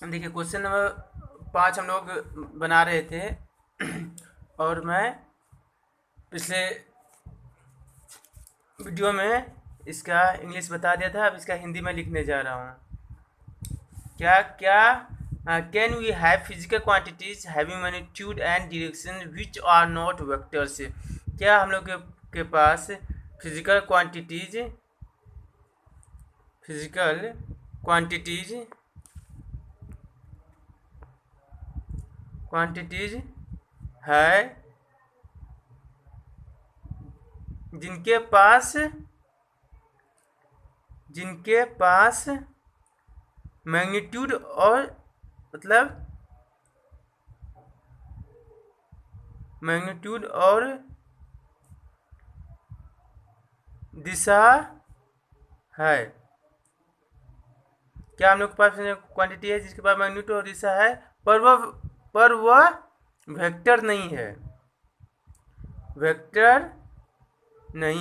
देखिए question number 5 हम लोग बना रहे थे और मैं पिछले वीडियो में इसका इंग्लिश बता दिया था। अब इसका हिंदी में लिखने जा रहा हूँ। क्या क्या can we have physical quantities having magnitude and direction which are not vectors. क्या हम लोग के पास फिजिकल क्वांटिटीज है जिनके पास मैग्नीट्यूड और मैग्नीट्यूड और दिशा है। क्या हम लोग के पास क्वांटिटी है जिसके पास मैग्नीट्यूड और दिशा है पर वह वेक्टर नहीं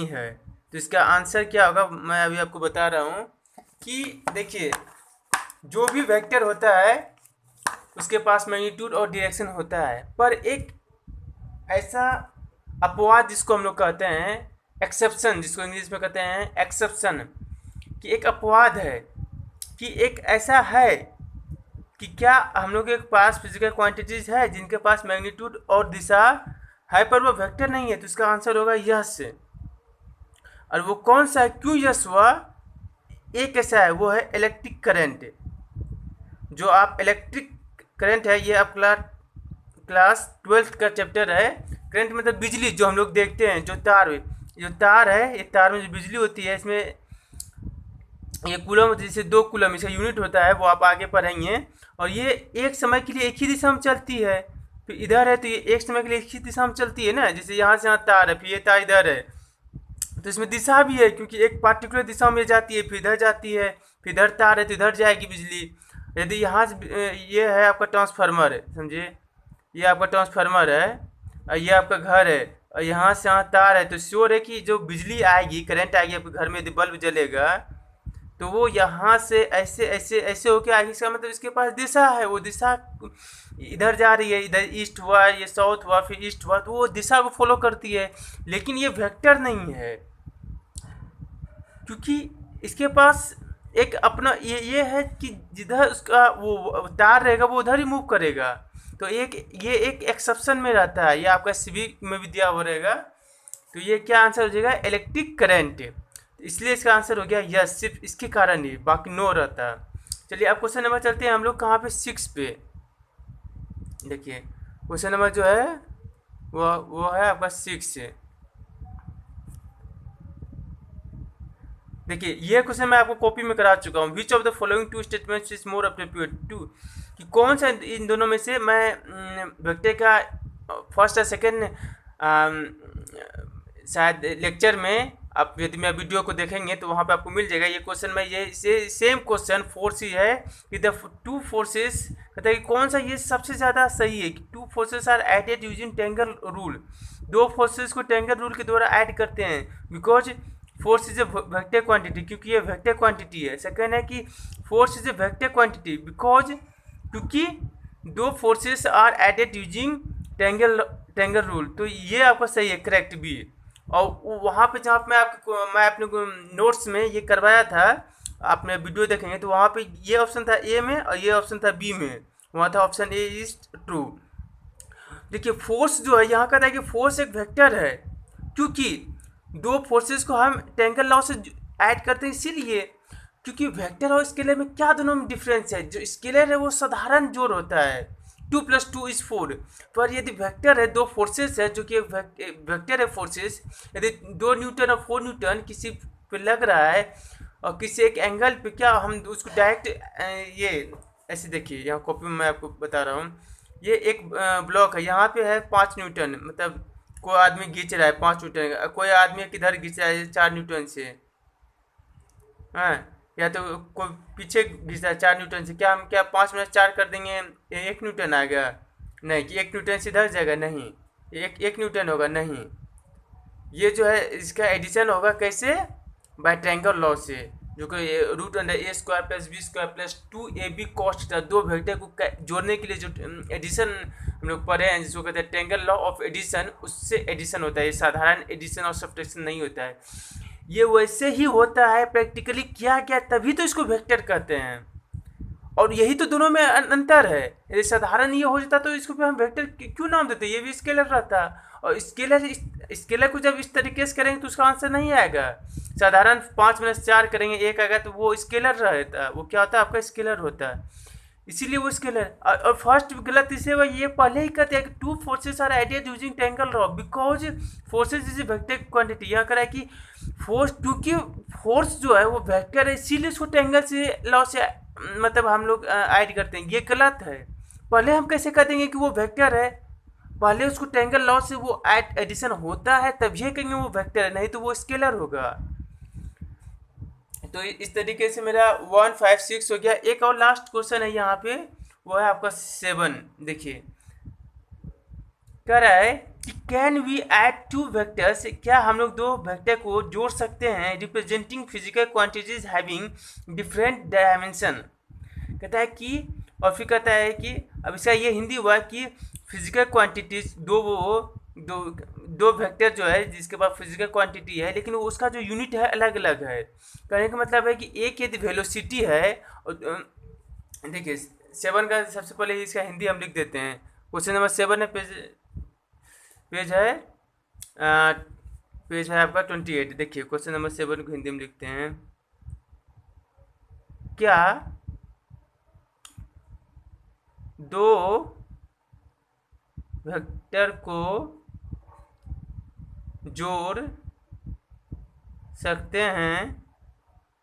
है। तो इसका आंसर क्या होगा मैं अभी आपको बता रहा हूँ कि देखिए जो भी वेक्टर होता है उसके पास मैग्नीट्यूड और डायरेक्शन होता है, पर एक ऐसा अपवाद जिसको हम लोग कहते हैं एक्सेप्शन, जिसको इंग्लिश में कहते हैं एक्सेप्शन, कि एक अपवाद है कि एक ऐसा है कि क्या हम लोग के पास फिजिकल क्वांटिटीज है जिनके पास मैग्नीट्यूड और दिशा है पर वो वेक्टर नहीं है। तो इसका आंसर होगा यस। और वो कौन सा है, क्यों यस हुआ? एक ऐसा है, वो है इलेक्ट्रिक करंट। जो आप इलेक्ट्रिक करंट है, ये आप क्लास 12th का चैप्टर है। करंट मतलब बिजली, जो हम लोग देखते हैं, जो तार है, ये तार में जो बिजली होती है, इसमें ये कूलम, जैसे 2 कूलम इसका यूनिट होता है, वो आप आगे पढ़ेंगे। और ये एक समय के लिए एक ही दिशा में चलती है। फिर इधर है तो ये एक समय के लिए एक ही दिशा में चलती है ना, जैसे यहाँ से यहाँ तार है, फिर ये तार इधर है, तो इसमें दिशा भी है क्योंकि एक पार्टिकुलर दिशा में जाती है, फिर इधर जाती है, फिर इधर तार है तो इधर जाएगी बिजली। यदि यहाँ से ये है आपका ट्रांसफार्मर है, समझिए ये आपका ट्रांसफार्मर है और ये आपका घर है और यहाँ से यहाँ तार है, तो श्योर है कि जो बिजली आएगी, करंट आएगी आपके घर में, यदि बल्ब जलेगा तो वो यहाँ से ऐसे ऐसे ऐसे होके आएगी। इसका मतलब इसके पास दिशा है, वो दिशा इधर जा रही है, इधर ईस्ट हुआ, ये साउथ हुआ, फिर ईस्ट हुआ, तो वो दिशा को फॉलो करती है। लेकिन ये वेक्टर नहीं है क्योंकि इसके पास एक अपना ये है कि जिधर उसका वो तार रहेगा वो उधर ही मूव करेगा। तो ये एक एक्सेप्शन में रहता है, ये आपका सिविक में भी दिया हुआ रहेगा। तो ये क्या आंसर हो जाएगा? Electric current. इसलिए इसका आंसर हो गया यस, सिर्फ इसके कारण ही, बाकी नो रहता। चलिए अब क्वेश्चन नंबर चलते हैं हम लोग कहाँ पे, 6 पे। देखिए क्वेश्चन नंबर जो है वो है आपका 6। देखिए ये क्वेश्चन मैं आपको कॉपी में करा चुका हूँ। Which of the following 2 statements is more appropriate to, कि कौन सा इन दोनों में से मैं वेक्टर का फर्स्ट या सेकेंड शायद लेक्चर में, आप यदि मैं वीडियो को देखेंगे तो वहाँ पे आपको मिल जाएगा ये क्वेश्चन में। ये सेम क्वेश्चन 4C है कि द 2 फोर्सेस, कहता है कि कौन सा ये सबसे ज़्यादा सही है कि 2 forces are added using triangle rule. 2 forces को टेंगल रूल के द्वारा ऐड करते हैं because force is a vector quantity, क्योंकि ये वेक्टर क्वांटिटी है। सेकेंड है कि force is a vector quantity because, क्योंकि 2 forces are added using triangle rule. तो ये आपका सही है, करेक्ट भी। और वहाँ पे जहाँ मैं अपने नोट्स में ये करवाया था, आपने वीडियो देखेंगे तो वहाँ पे ये ऑप्शन था ए में और ये ऑप्शन था बी में, वहाँ था ऑप्शन ए इज ट्रू। देखिए फोर्स जो है यहाँ कहता है कि फोर्स एक वेक्टर है क्योंकि 2 फोर्सेस को हम टेंगल लॉ से ऐड करते हैं, इसीलिए क्योंकि वेक्टर और स्केलर में क्या दोनों में डिफरेंस है। जो स्केलर है वो साधारण जोड़ होता है, 2 + 2 = 4, पर यदि वेक्टर है, 2 फोर्सेस है जो कि वेक्टर है फोर्सेस, यदि 2 न्यूटन और 4 न्यूटन किसी पे लग रहा है और किसी एक एंगल पे, क्या हम उसको डायरेक्ट ये ऐसे देखिए, यहाँ कॉपी में मैं आपको बता रहा हूँ, ये एक ब्लॉक है, यहाँ पे है 5 न्यूटन, मतलब कोई आदमी खींच रहा है 5 न्यूटन, कोई आदमी किधर खींच रहा है 4 न्यूटन से, हाँ, या तो कोई पीछे घिसा 4 न्यूटन से, क्या हम 5 में 4 कर देंगे 1 न्यूटन आएगा? नहीं, कि 1 न्यूटन से इधर जाएगा, नहीं, 1 न्यूटन होगा, नहीं। ये जो है इसका एडिशन होगा कैसे? बाय ट्रायंगल लॉ से। जो कि root under a square plus b square plus 2ab cos theta, दो वेक्टर को जोड़ने के लिए जो एडिशन हम लोग पढ़े हैं जिसको कहते हैं टेंगल लॉ ऑफ एडिशन, उससे एडिशन होता है। ये साधारण एडिशन और सब्ट्रैक्शन नहीं होता है, ये वैसे ही होता है प्रैक्टिकली किया गया तभी तो इसको वेक्टर कहते हैं। और यही तो दोनों में अंतर है। यदि साधारण ये हो जाता तो इसको भी हम वेक्टर क्यों नाम देते, ये भी स्केलर रहता। और स्केलर को जब इस तरीके से करेंगे तो उसका आंसर नहीं आएगा। साधारण 5 - 4 करेंगे 1 आएगा तो वो स्केलर रहता है, वो क्या होता है आपका स्केलर होता है, इसीलिए वो स्केलर। और फर्स्ट गलत इसे वो ये पहले ही कहते हैं कि 2 forces are added using triangle law because forces is vector quantity. यहाँ करा है कि फोर्स, क्योंकि फोर्स जो है वो वेक्टर है इसीलिए उसको टेंगल से लॉ से मतलब हम लोग ऐड करते हैं, ये गलत है। पहले हम कैसे कह देंगे कि वो वेक्टर है, पहले उसको टेंगल लॉ से वो एडिशन होता है तभी कहेंगे वो वेक्टर है, नहीं तो वो स्केलर होगा। तो इस तरीके से मेरा 156 हो गया। एक और लास्ट क्वेश्चन है यहाँ पे, वो है आपका 7। देखिए कह रहा है कि कैन वी ऐड 2 वेक्टर्स, क्या हम लोग 2 वेक्टर को जोड़ सकते हैं representing physical quantities having different dimension. कहता है कि, और फिर कहता है कि अब इसका ये हिंदी हुआ कि फिजिकल क्वांटिटीज दो वेक्टर जो है जिसके पास फिजिकल क्वांटिटी है लेकिन उसका जो यूनिट है अलग अलग है। कहने का मतलब है कि एक यदि वेलोसिटी है, और देखिए 7 का सबसे पहले इसका हिंदी हम लिख देते हैं। क्वेश्चन नंबर 7 है, पेज है आपका 28। देखिए क्वेश्चन नंबर 7 को हिंदी में लिखते हैं। क्या 2 वेक्टर को जोड़ सकते हैं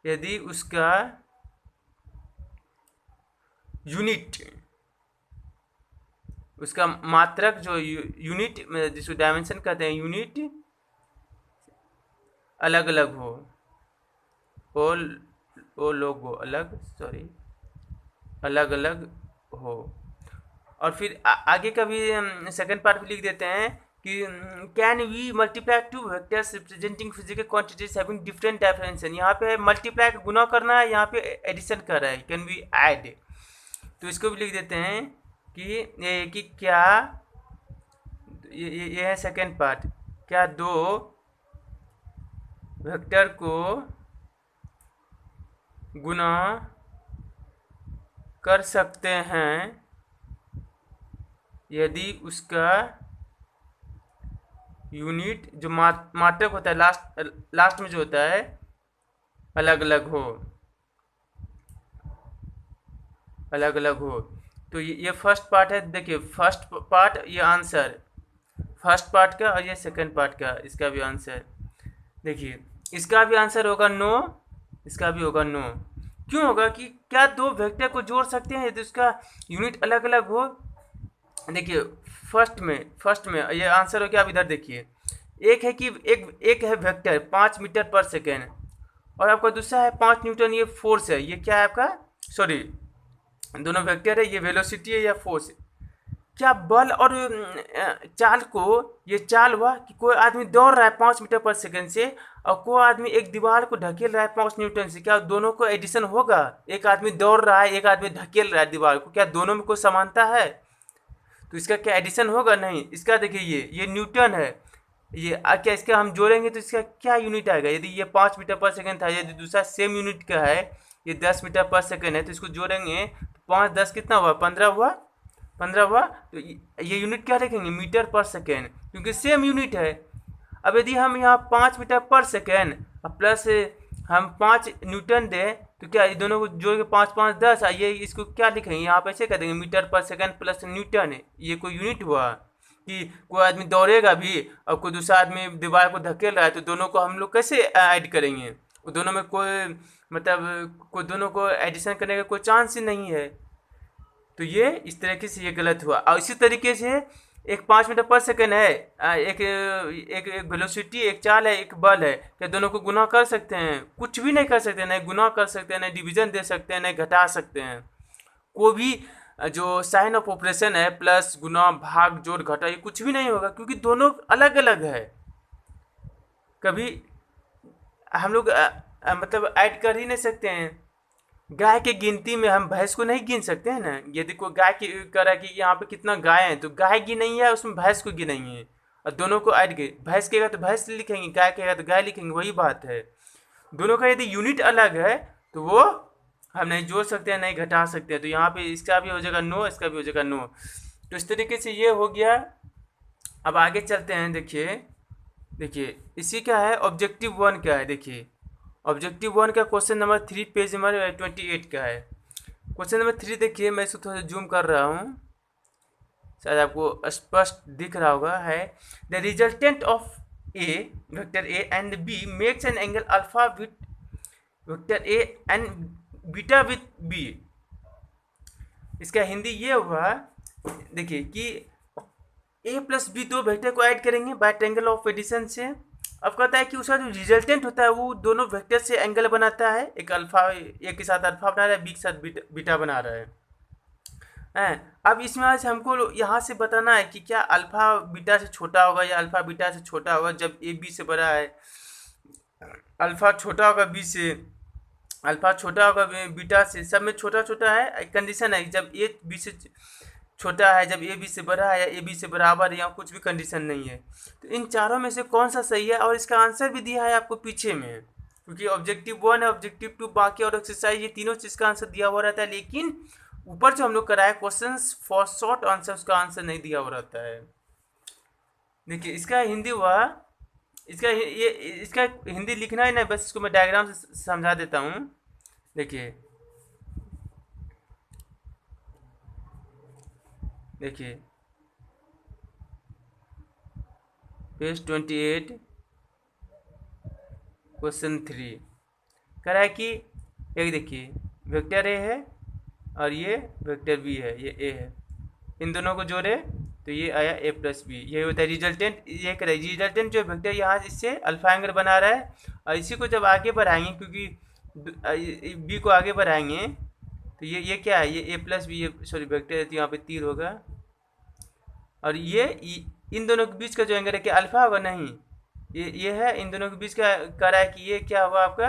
यदि उसका यूनिट, उसका मात्रक जो यूनिट जिसको डायमेंशन कहते हैं यूनिट अलग अलग हो, अलग अलग हो। और फिर आगे का भी सेकंड पार्ट भी लिख देते हैं कि can we multiply 2 vectors representing physical quantities having different dimension. यहाँ पे मल्टीप्लाई का गुना करना है, यहाँ पे एडिशन कर रहा है, कैन वी ऐड। तो इसको भी लिख देते हैं कि क्या, ये है सेकंड पार्ट, क्या 2 वेक्टर को गुना कर सकते हैं यदि उसका यूनिट जो मात्रक होता है लास्ट में जो होता है अलग अलग हो। तो ये फर्स्ट पार्ट है। देखिए फर्स्ट पार्ट ये आंसर फर्स्ट पार्ट का, और ये सेकंड पार्ट का, इसका भी आंसर। देखिए इसका भी आंसर होगा नो, इसका भी होगा नो। क्यों होगा कि क्या 2 वेक्टर को जोड़ सकते हैं यदि उसका यूनिट अलग अलग हो। देखिए फर्स्ट में ये आंसर हो गया। आप इधर देखिए, एक है कि एक है वेक्टर 5 मीटर पर सेकेंड और आपका दूसरा है 5 न्यूटन, ये फोर्स है। ये क्या है आपका, सॉरी दोनों वेक्टर है, ये वेलोसिटी है या फोर्स है। क्या बल और चाल को, ये चाल हुआ कि कोई आदमी दौड़ रहा है 5 मीटर पर सेकेंड से और कोई आदमी एक दीवार को ढकेल रहा है 5 न्यूटन से, क्या दोनों को एडिशन होगा। एक आदमी दौड़ रहा है, एक आदमी ढकेल रहा है दीवार को, क्या दोनों में कोई समानता है, तो इसका क्या एडिशन होगा, नहीं। इसका देखिए ये न्यूटन है, ये क्या इसका हम जोड़ेंगे तो इसका क्या यूनिट आएगा। यदि ये 5 मीटर पर सेकेंड था, यदि दूसरा सेम यूनिट का है, ये 10 मीटर पर सेकेंड है, तो इसको जोड़ेंगे तो 5 10 कितना हुआ, 15 हुआ। तो ये यूनिट क्या रखेंगे, मीटर पर सेकेंड, क्योंकि सेम यूनिट है। अब यदि हम यहाँ 5 मीटर पर सेकेंड प्लस हम 5 न्यूटन दें तो क्या ये दोनों को जोड़ के 5 5 10, ये इसको क्या लिखेंगे, यहाँ पे ऐसे कह देंगे मीटर पर सेकेंड प्लस न्यूटन है। ये कोई यूनिट हुआ कि कोई आदमी दौड़ेगा भी और कोई दूसरा आदमी दीवार को धकेल रहा है, तो दोनों को हम लोग कैसे ऐड करेंगे। वो दोनों में कोई मतलब कोई दोनों को एडिशन करने का कोई चांस ही नहीं है। तो ये इस तरीके से ये गलत हुआ। और इसी तरीके से एक 5 मीटर पर सेकेंड है, एक वेलोसिटी, एक चाल है, एक बल है, क्या दोनों को गुना कर सकते हैं, कुछ भी नहीं कर सकते, नहीं गुना कर सकते हैं, नहीं डिवीजन दे सकते हैं, नहीं घटा सकते हैं। कोई भी जो साइन ऑफ ऑपरेशन है, प्लस गुना भाग जोड़ घटा, ये कुछ भी नहीं होगा क्योंकि दोनों अलग अलग है। कभी हम लोग मतलब ऐड कर ही नहीं सकते हैं। गाय की गिनती में हम भैंस को नहीं गिन सकते हैं ना। यदि कोई गाय की करा कि यहाँ पे कितना गाय है तो गाय गिनेंगे या उसमें भैंस को गिनेंगे, और दोनों को ऐड के भैंस कहेगा तो भैंस लिखेंगे, गाय कहेगा तो गाय लिखेंगे, वही बात है। दोनों का यदि यूनिट अलग है तो वो हम नहीं जोड़ सकते हैं नहीं घटा सकते हैं। तो यहाँ पे इसका भी हो जाएगा नो, इसका भी हो जाएगा नो। तो इस तरीके से ये हो गया। अब आगे चलते हैं। देखिए देखिए इसी का है ऑब्जेक्टिव 1 का है। देखिए ऑब्जेक्टिव 1 का क्वेश्चन नंबर 3 पेज नंबर 28 का है। क्वेश्चन नंबर 3 देखिए, मैं इसको थोड़ा जूम कर रहा हूँ, शायद आपको स्पष्ट दिख रहा होगा। है the resultant of a vector A and B makes an angle alpha with vector A and beta with B. इसका हिंदी ये हुआ, देखिए कि ए प्लस बी दो वेक्टर को ऐड करेंगे बाय ट्रायंगल ऑफ एडिशन से। अब कहता है कि उसका जो रिजल्टेंट होता है वो दोनों वेक्टर से एंगल बनाता है। एक अल्फा, एक के साथ अल्फा बना रहा है, बी के साथ बीटा बना रहा है। अब इसमें आज हमको यहाँ से बताना है कि क्या अल्फा बीटा से छोटा होगा या अल्फा बीटा से छोटा होगा जब ए बी से बड़ा है। अल्फा छोटा होगा बी से, अल्फा छोटा होगा बीटा से, सब में छोटा छोटा है। कंडीशन है जब ए बी से छोटा है, जब ए बी से बड़ा है या ए बी से बराबर है, या कुछ भी कंडीशन नहीं है। तो इन चारों में से कौन सा सही है, और इसका आंसर भी दिया है आपको पीछे में, क्योंकि ऑब्जेक्टिव 1 है, ऑब्जेक्टिव 2 बाकी और एक्सरसाइज, ये तीनों चीज़ का आंसर दिया हुआ रहता है। लेकिन ऊपर जो हम लोग कराए क्वेश्चन फॉर शॉर्ट आंसर, उसका आंसर नहीं दिया हुआ रहता है। देखिए इसका हिंदी हुआ, इसका हिंदी लिखना ही नहीं, बस इसको मैं डायग्राम से समझा देता हूँ। देखिए देखिए पेज 28 क्वेश्चन 3 कह रहा है कि एक देखिए वेक्टर ए है और ये वेक्टर बी है, ये ए है, इन दोनों को जोड़े तो ये आया ए प्लस बी। ये होता है रिजल्टेंट। ये कह रहा है रिजल्टेंट जो वेक्टर यहाँ इससे अल्फा एंगल बना रहा है, और इसी को जब आगे बढ़ाएंगे, क्योंकि बी को आगे बढ़ाएंगे तो ये क्या है, ये ए प्लस बी, ये सॉरी वेक्टर है तो यहाँ पे तीर होगा, और ये इन दोनों के बीच का जो एंगल है क्या अल्फा होगा, नहीं, ये है इन दोनों के बीच का, कह रहा है कि ये क्या हुआ आपका,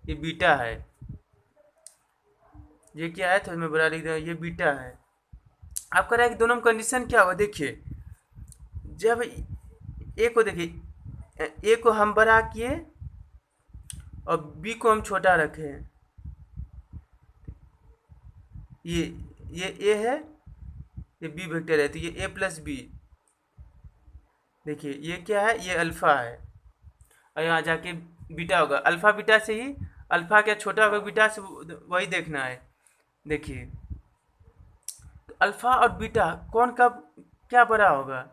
ये बीटा है। ये क्या है, थोड़ा मैं बड़ा लिख दूँ, ये बीटा है। आप कह रहा है कि दोनों में कंडीशन क्या होगा। देखिए जब ए को, देखिए ए को हम बड़ा किए और बी को हम छोटा रखे, ये ए है, ये बी वेक्टर है, तो ये ए प्लस बी। देखिए ये क्या है, ये अल्फा है, और यहाँ जाके बीटा होगा। अल्फा बीटा से ही अल्फा क्या छोटा होगा बीटा से, वही देखना है। देखिए तो अल्फा और बीटा कौन कब क्या बड़ा होगा।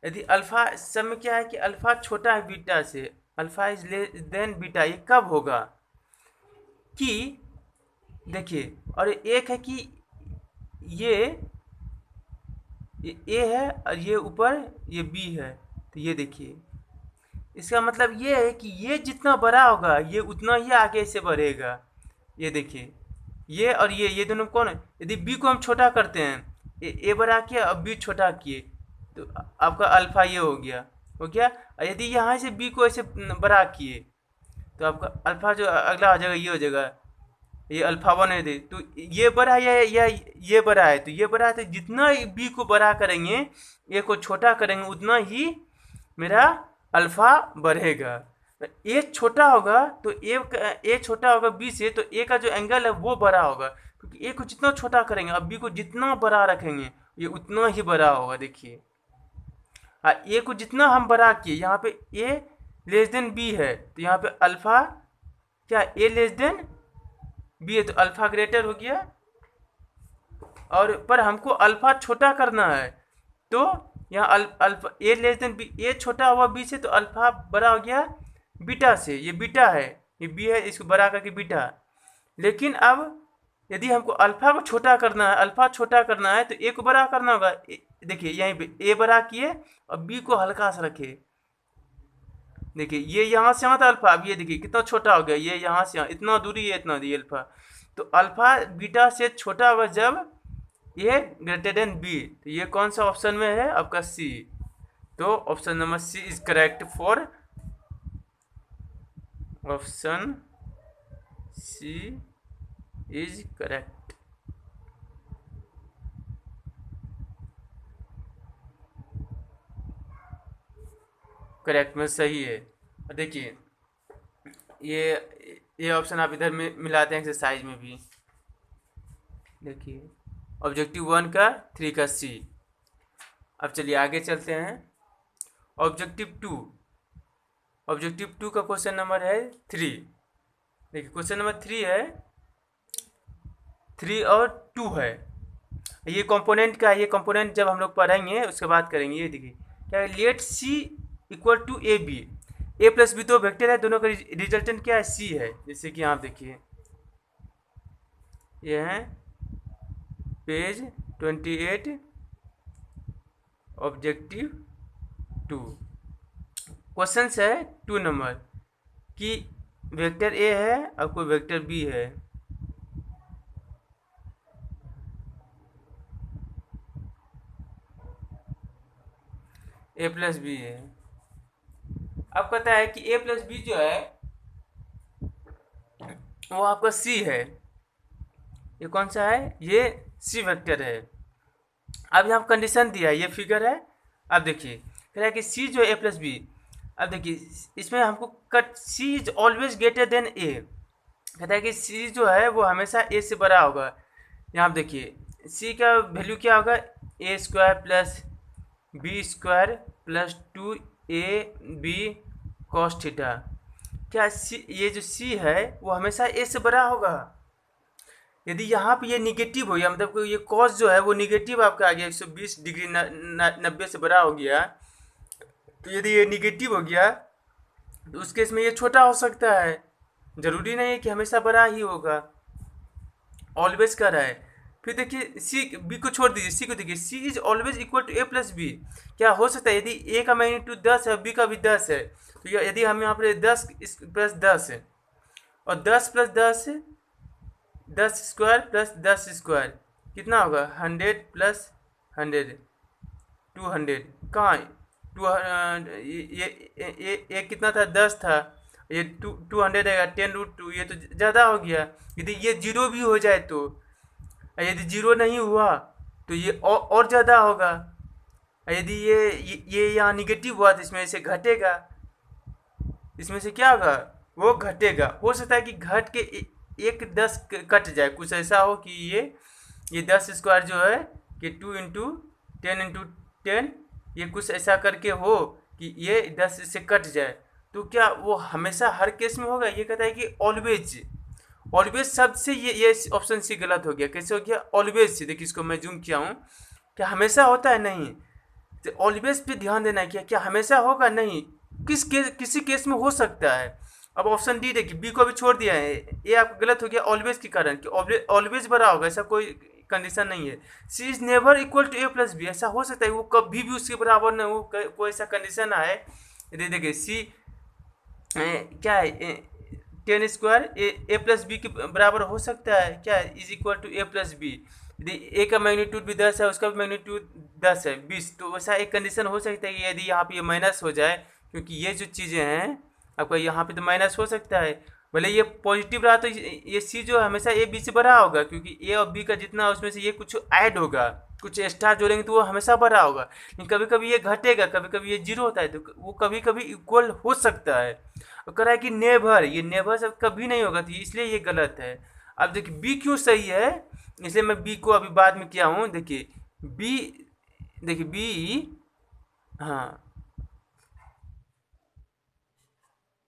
यदि अल्फा सब में क्या है कि अल्फा छोटा है बीटा से, alpha is less than beta, ये कब होगा कि देखिए, और एक है कि ये ए है और ये ऊपर ये बी है, तो ये देखिए इसका मतलब ये है कि ये जितना बड़ा होगा ये उतना ही आगे से बढ़ेगा। ये देखिए ये और ये दोनों कौन है। यदि बी को हम छोटा करते हैं, ए बड़ा किया और बी छोटा किए, तो आपका अल्फा ये हो गया। और यदि यहाँ से बी को ऐसे बड़ा किए तो आपका अल्फा जो अगला आ जाएगा ये हो जाएगा, ये अल्फा 1 है। तो ये बड़ा है या ये बड़ा है, तो ये बड़ा है, तो जितना बी को बड़ा करेंगे, ए को छोटा करेंगे, उतना ही मेरा अल्फा बढ़ेगा। ए छोटा होगा तो ए छोटा होगा बी से, तो ए का जो एंगल है वो बड़ा होगा, क्योंकि ए को जितना छोटा करेंगे और बी को जितना बड़ा रखेंगे ये उतना ही बड़ा होगा। देखिए ए को जितना हम बड़ा किए, यहाँ पे ए लेस देन बी है, तो यहाँ पे अल्फा क्या ए लेस देन बी है, तो अल्फा ग्रेटर हो गया। और पर हमको अल्फा छोटा करना है, तो यहाँ अल्फा ए लेस देन बी, ए छोटा हुआ बी से, तो अल्फा बड़ा हो गया बीटा से। ये बीटा है, ये बी है, इसको बड़ा करके बीटा। लेकिन अब यदि हमको अल्फा को छोटा करना है, अल्फा छोटा करना है, तो ए को बड़ा करना होगा। देखिए यहीं पे ए बड़ा किए और बी को हल्का सा रखे। देखिए ये यहाँ से यहाँ था अल्फा, अब ये देखिए कितना छोटा हो गया, ये यहाँ से यहाँ इतना दूरी है, इतना दी अल्फा। तो अल्फा बीटा से छोटा होगा जब ये ग्रेटर देन बी। तो ये कौन सा ऑप्शन में है आपका सी। तो option number C is correct for option C is correct. Correct में सही है। और देखिए ये ऑप्शन आप इधर में मिलाते हैं एक्सरसाइज में भी। देखिए ऑब्जेक्टिव 1 का 3 का सी। अब चलिए आगे चलते हैं। ऑब्जेक्टिव टू का क्वेश्चन नंबर है 3। देखिए क्वेश्चन नंबर 3 है, 3 और 2 है। ये कंपोनेंट का, ये कंपोनेंट जब हम लोग पढ़ेंगे उसके बाद करेंगे। ये देखिए क्या है, let C equal to A B. A plus B तो वेक्टर है, दोनों का रिजल्टेंट क्या है, सी है। जैसे कि आप देखिए ये है पेज 28 ऑब्जेक्टिव 2। क्वेश्चन है 2 नंबर कि वेक्टर ए है और कोई वेक्टर बी है। ए प्लस बी है। अब कहता है कि ए प्लस बी जो है वो आपका सी है। ये कौन सा है, ये सी वेक्टर है। अब यहाँ कंडीशन दिया है, ये फिगर है। अब देखिए कह रहा है कि सी जो है ए प्लस बी। अब देखिए इसमें हमको cut c is always greater than a. कहता है कि सी जो है वो हमेशा ए से बड़ा होगा। यहाँ आप देखिए सी का वैल्यू क्या होगा, ए square plus b square plus 2 A B cos theta. क्या सी, ये जो सी है वो हमेशा ए से बड़ा होगा। यदि यहाँ पे ये निगेटिव हो गया, मतलब ये कॉस जो है वो निगेटिव आपका आ गया 120 डिग्री 90 से बड़ा हो गया, तो यदि ये निगेटिव हो गया तो उस केस में ये छोटा हो सकता है। जरूरी नहीं है कि हमेशा बड़ा ही होगा, ऑलवेज कर रहा है। फिर देखिए सी बी को छोड़ दीजिए, सी को देखिए, सी is always equal to A plus B. क्या हो सकता है, यदि ए का मैग्नीट्यूड 10 है, बी का भी 10 है, तो यदि हम यहाँ पर 10 प्लस 10 है और 10 प्लस 10 10 स्क्वायर प्लस 10 स्क्वायर कितना होगा, 100 प्लस 100 200। कहाँ टू ये कितना था, 10 था, ये 200 है 10√2, ये तो ज़्यादा हो गया। यदि ये जीरो भी हो जाए तो, यदि जीरो नहीं हुआ तो ये और ज़्यादा होगा। यदि ये यहाँ निगेटिव हुआ तो इसमें से घटेगा, इसमें से क्या होगा, वो घटेगा। हो सकता है कि घट के एक 10 कट जाए, कुछ ऐसा हो कि ये 10 स्क्वायर जो है कि 2 इंटू 10 इंटू 10, ये कुछ ऐसा करके हो कि ये 10 से कट जाए। तो क्या वो हमेशा हर केस में होगा, ये कहता है कि ऑलवेज शब्द से ये ऑप्शन सी गलत हो गया। कैसे हो गया, ऑलवेज से। देखिए इसको मैं जूम किया हूँ, क्या हमेशा होता है, नहीं। तो ऑलवेज पे ध्यान देना है, क्या हमेशा होगा, नहीं, किसी केस में हो सकता है। अब ऑप्शन डी देखिए, बी को भी छोड़ दिया है, ये आपको गलत हो गया ऑलवेज के कारण, कि ऑलवेज बड़ा होगा, ऐसा कोई कंडीशन नहीं है। C is never equal to A plus b, ऐसा हो सकता है वो कभी भी उसके बराबर न हो, कोई ऐसा कंडीशन आए। देखिए सी क्या है, 10 स्क्वायर ए प्लस बी के बराबर हो सकता है, क्या is equal to A plus B. यदि ए का मैग्नीट्यूड भी 10 है, उसका भी मैग्नीट्यूड 10 है 20, तो वैसा एक कंडीशन हो सकता है कि यदि यहाँ पे ये माइनस हो जाए, क्योंकि ये जो चीज़ें हैं आपका यहाँ पे तो माइनस हो सकता है। भले ये पॉजिटिव रहा तो ये सी जो हमेशा ए बी से बड़ा होगा, क्योंकि ए और बी का जितना उसमें से ये कुछ ऐड होगा, कुछ एक्स्ट्रा जोड़ेंगे तो वो हमेशा बड़ा होगा। लेकिन कभी कभी ये घटेगा, कभी कभी ये जीरो होता है, तो वो कभी कभी इक्वल हो सकता है। और कह रहा है कि नेवर, ये नेवर सब कभी नहीं होगा, तो इसलिए ये गलत है। अब देखिए बी क्यों सही है, इसलिए मैं बी को अभी बाद में किया हूँ। देखिए बी, हाँ